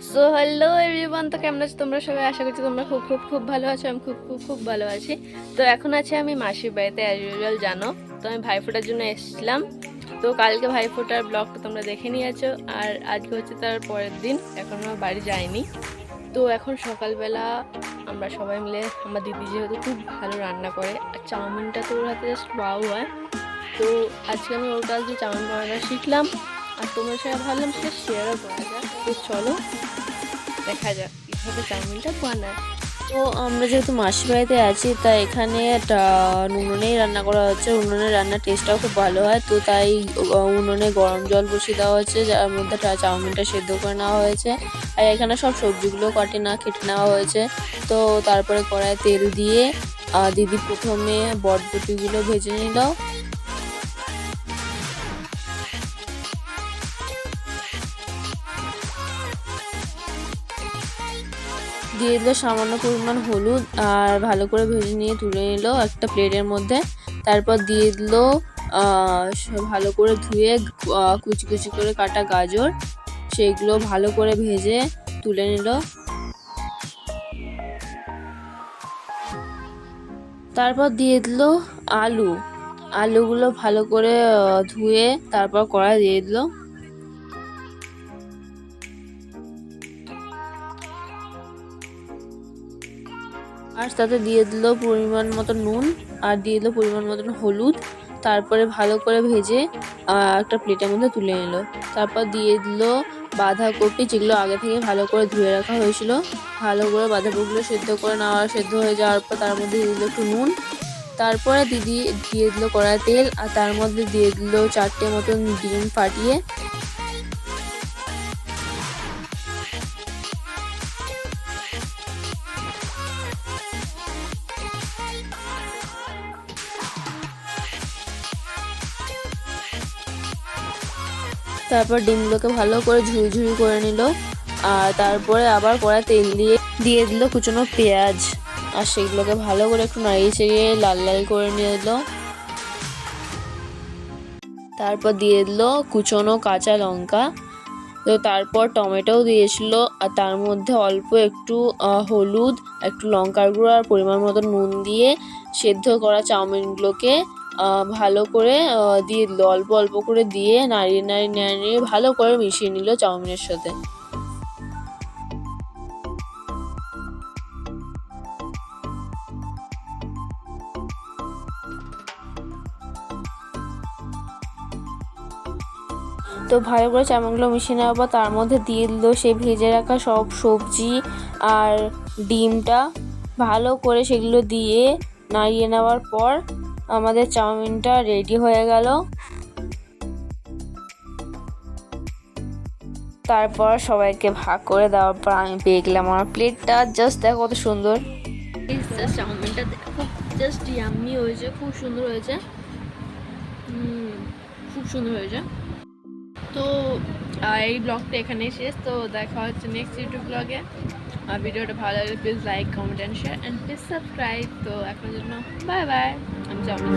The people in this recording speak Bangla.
সো হ্যালো এভরিওয়ান, তো কেমন আছো তোমরা সবাই? আশা করছি তোমরা খুব খুব খুব ভালো আছো। আমি খুব খুব খুব ভালো আছি। তো এখন আছি আমি মাসির বাড়িতে, অ্যাজ ইউজুয়াল জানো। তো আমি ভাইফোঁটার জন্য এসেছিলাম। তো কালকে ভাইফোঁটার ব্লগটা তোমরা দেখে নিয়েছো, আর আজকে হচ্ছে তার পরের দিন। এখনও বাড়ি যাইনি। তো এখন সকালবেলা আমরা সবাই মিলে, আমার দিদি যেহেতু খুব ভালো রান্না করে, আর চাউমিনটা তো ওর হাতে জাস্ট ওয়াও হয়। তো আজকে আমি ওর কাছ দিয়ে চাউমিন বানানো শিখলাম, আর তোমার সাথে ভাবলাম সেটা শেয়ারও করা যায়। তো চলো দেখা যাক কীভাবে চাউমিনটা বানায়। তো আমরা যেহেতু মাসির বাড়িতে আছি, তাই এখানে একটা উনুনেই রান্না করা হচ্ছে। উনুনের রান্নার টেস্টটাও খুব ভালো হয়, তো তাই উনুনে গরম জল বসিয়ে দেওয়া হচ্ছে, যার মধ্যে চাউমিনটা সেদ্ধ করে নেওয়া হয়েছে। আর এখানে সব সবজিগুলো কেটে নেওয়া হয়েছে। তো তারপরে কড়ায় তেল দিয়ে দিদি প্রথমে বটবটিগুলো ভেজে নিল। দিয়ে দিল সামান্য পরিমাণ হলুদ, আর ভালো করে ভেজে নিয়ে তুলে নিল একটা প্লেটের মধ্যে। তারপর দিয়ে দিল ভালো করে ধুয়ে কুচি কুচি করে কাটা গাজর, সেইগুলো ভালো করে ভেজে তুলে নিল। তারপর দিয়ে দিল আলুগুলো ভালো করে ধুয়ে তারপর কড়াই দিয়ে দিল। আর তাতে দিয়ে দিল পরিমাণ মতো নুন, আর দিয়ে দিল পরিমাণ মতন হলুদ। তারপরে ভালো করে ভেজে একটা প্লেটের মধ্যে তুলে নিল। তারপর দিয়ে দিল বাঁধাকপি, যেগুলো আগে থেকে ভালো করে ধুয়ে রাখা হয়েছিল। ভালো করে বাঁধাকপিগুলো সেদ্ধ হয়ে যাওয়ার পর তার মধ্যে দিয়ে দিল একটু নুন। তারপরে দিদি দিয়ে দিল কড়াই তেল, আর তার মধ্যে দিয়ে দিল 4টে মতন ডিম ফাটিয়ে। তারপর ডিমগুলোকে ভালো করে ঝুড়ি করে নিল। আর তারপরে আবার কড়াই তেল দিয়ে দিল কুচনো পেঁয়াজ, আর সেগুলোকে ভালো করে একটু নাড়িয়ে চাড়িয়ে লাল লাল করে নিয়ে দিল। তারপর দিয়ে দিল কুচনো কাঁচা লঙ্কা। তো তারপর টমেটোও দিয়েছিল, আর তার মধ্যে অল্প একটু হলুদ, একটু লঙ্কার গুঁড়ো আর পরিমাণ মতো নুন দিয়ে সেদ্ধ করা চাউমিনগুলোকে ভালো করে দিয়ে দিল। অল্প অল্প করে দিয়ে নাড়িয়ে ভালো করে মিশিয়ে নিল চাউমিনের সাথে। তো ভালো করে চাউমিনগুলো মিশিয়ে নেওয়ার পর তার মধ্যে দিয়ে দিল সেই ভেজে রাখা সব সবজি আর ডিমটা। ভালো করে সেগুলো দিয়ে নাড়িয়ে নেওয়ার পর আমাদের চাউমিনটা রেডি হয়ে গেল। তারপর সবাইকে ভাগ করে দেওয়ার পর আমি পেয়ে গেলাম আমার প্লেটটা। জাস্ট দেখো কত সুন্দর। চাউমিনটা দেখো, জাস্ট ইয়াম্মি হয়েছে, খুব সুন্দর হয়েছে। খুব সুন্দর হয়েছে। তো এই ব্লগটা এখানেই শেষ। তো দেখা হচ্ছে নেক্সট ইউটিউব ব্লগে। ভিডিওটা ভালো লাগলে please like, comment and share and please subscribe. তো এখনের জন্য বাই বাই। আমি চাউমিন